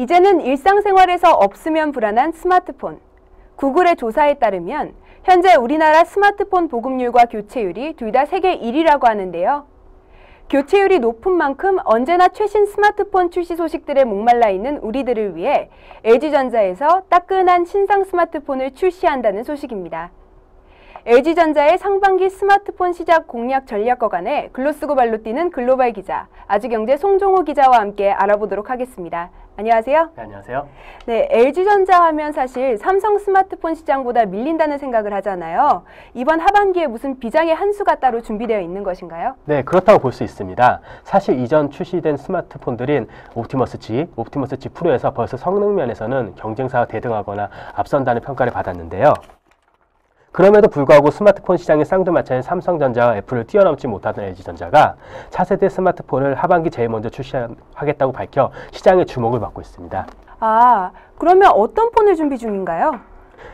이제는 일상생활에서 없으면 불안한 스마트폰. 구글의 조사에 따르면 현재 우리나라 스마트폰 보급률과 교체율이 둘 다 세계 1위라고 하는데요. 교체율이 높은 만큼 언제나 최신 스마트폰 출시 소식들에 목말라 있는 우리들을 위해 LG전자에서 따끈한 신상 스마트폰을 출시한다는 소식입니다. LG전자의 상반기 스마트폰 시작 공략 전략과 관해 글로 쓰고 발로 뛰는 글로벌 기자, 아주경제 송종호 기자와 함께 알아보도록 하겠습니다. 안녕하세요. 네, 안녕하세요. 네, LG전자 하면 사실 삼성 스마트폰 시장보다 밀린다는 생각을 하잖아요. 이번 하반기에 무슨 비장의 한 수가 따로 준비되어 있는 것인가요? 네, 그렇다고 볼 수 있습니다. 사실 이전 출시된 스마트폰들인 옵티머스 G, 옵티머스 G 프로에서 벌써 성능 면에서는 경쟁사와 대등하거나 앞선다는 평가를 받았는데요. 그럼에도 불구하고 스마트폰 시장의 쌍두마차인 삼성전자와 애플을 뛰어넘지 못하던 LG전자가 차세대 스마트폰을 하반기 제일 먼저 출시하겠다고 밝혀 시장의 주목을 받고 있습니다. 아, 그러면 어떤 폰을 준비 중인가요?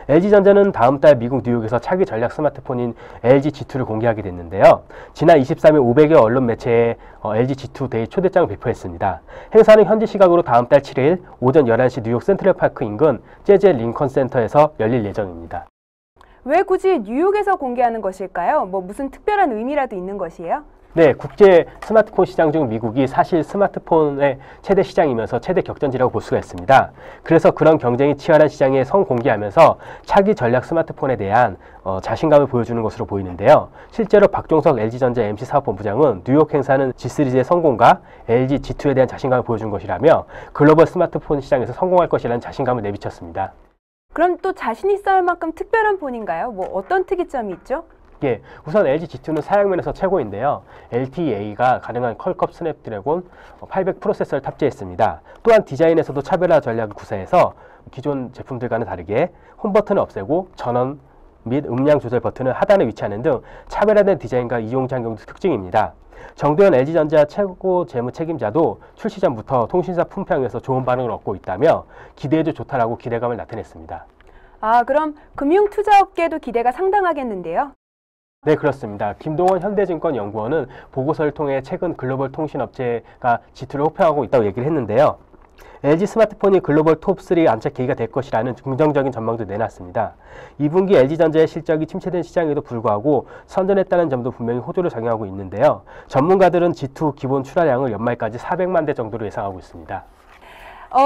LG전자는 다음 달 미국 뉴욕에서 차기 전략 스마트폰인 LG G2를 공개하게 됐는데요. 지난 23일 500여 언론 매체에 LG G2 데이 초대장을 배포했습니다. 행사는 현지 시각으로 다음 달 7일 오전 11시 뉴욕 센트럴파크 인근 재즈 링컨 센터에서 열릴 예정입니다. 왜 굳이 뉴욕에서 공개하는 것일까요? 무슨 특별한 의미라도 있는 것이에요? 네, 국제 스마트폰 시장 중 미국이 사실 스마트폰의 최대 시장이면서 최대 격전지라고 볼 수가 있습니다. 그래서 그런 경쟁이 치열한 시장에 선공개하면서 차기 전략 스마트폰에 대한 자신감을 보여주는 것으로 보이는데요. 실제로 박종석 LG전자 MC사업본부장은 뉴욕 행사는 G3의 성공과 LG G2에 대한 자신감을 보여준 것이라며 글로벌 스마트폰 시장에서 성공할 것이라는 자신감을 내비쳤습니다. 그럼 또 자신 있어 할 만큼 특별한 폰인가요? 어떤 특이점이 있죠? 예, 우선 LG G2는 사양면에서 최고인데요. LTE가 가능한 퀄컴 스냅드래곤 800 프로세서를 탑재했습니다. 또한 디자인에서도 차별화 전략을 구사해서 기존 제품들과는 다르게 홈 버튼을 없애고 전원 및 음량 조절 버튼을 하단에 위치하는 등 차별화된 디자인과 이용자 환경도 특징입니다. 정도현 LG전자 최고 재무 책임자도 출시 전부터 통신사 품평에서 좋은 반응을 얻고 있다며 기대해도 좋다라고 기대감을 나타냈습니다. 아, 그럼 금융투자업계도 기대가 상당하겠는데요? 네, 그렇습니다. 김동원 현대증권 연구원은 보고서를 통해 최근 글로벌 통신업체가 G2를 호평하고 있다고 얘기를 했는데요. LG 스마트폰이 글로벌 톱3 안착 계기가 될 것이라는 긍정적인 전망도 내놨습니다. 2분기 LG전자의 실적이 침체된 시장에도 불구하고 선전했다는 점도 분명히 호조를 작용하고 있는데요. 전문가들은 G2 기본 출하량을 연말까지 400만 대 정도로 예상하고 있습니다.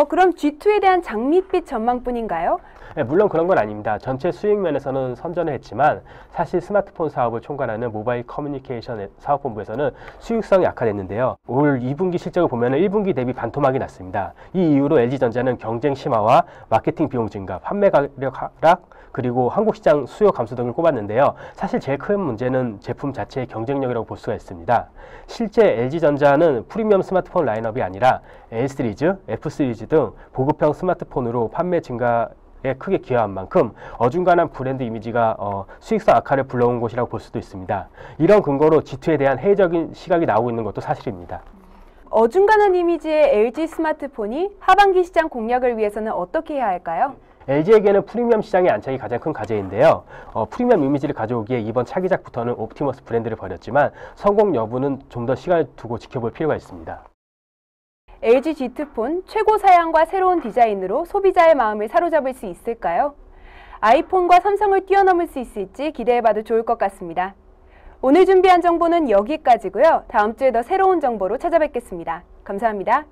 그럼 G2에 대한 장밋빛 전망뿐인가요? 네, 물론 그런 건 아닙니다. 전체 수익 면에서는 선전을 했지만 사실 스마트폰 사업을 총괄하는 모바일 커뮤니케이션 사업본부에서는 수익성이 악화됐는데요. 올 2분기 실적을 보면 1분기 대비 반토막이 났습니다. 이 이후로 LG전자는 경쟁 심화와 마케팅 비용 증가, 판매 가격 하락, 그리고 한국 시장 수요 감소 등을 꼽았는데요. 사실 제일 큰 문제는 제품 자체의 경쟁력이라고 볼 수가 있습니다. 실제 LG전자는 프리미엄 스마트폰 라인업이 아니라 L 시리즈, F 시리즈 등 보급형 스마트폰으로 판매 증가에 크게 기여한 만큼 어중간한 브랜드 이미지가 수익성 악화를 불러온 것이라고 볼 수도 있습니다. 이런 근거로 G2에 대한 회의적인 시각이 나오고 있는 것도 사실입니다. 어중간한 이미지의 LG 스마트폰이 하반기 시장 공략을 위해서는 어떻게 해야 할까요? LG에게는 프리미엄 시장의 안착이 가장 큰 과제인데요. 프리미엄 이미지를 가져오기에 이번 차기작부터는 옵티머스 브랜드를 벌였지만 성공 여부는 좀 더 시간을 두고 지켜볼 필요가 있습니다. LG G2폰 최고 사양과 새로운 디자인으로 소비자의 마음을 사로잡을 수 있을까요? 아이폰과 삼성을 뛰어넘을 수 있을지 기대해봐도 좋을 것 같습니다. 오늘 준비한 정보는 여기까지고요. 다음 주에 더 새로운 정보로 찾아뵙겠습니다. 감사합니다.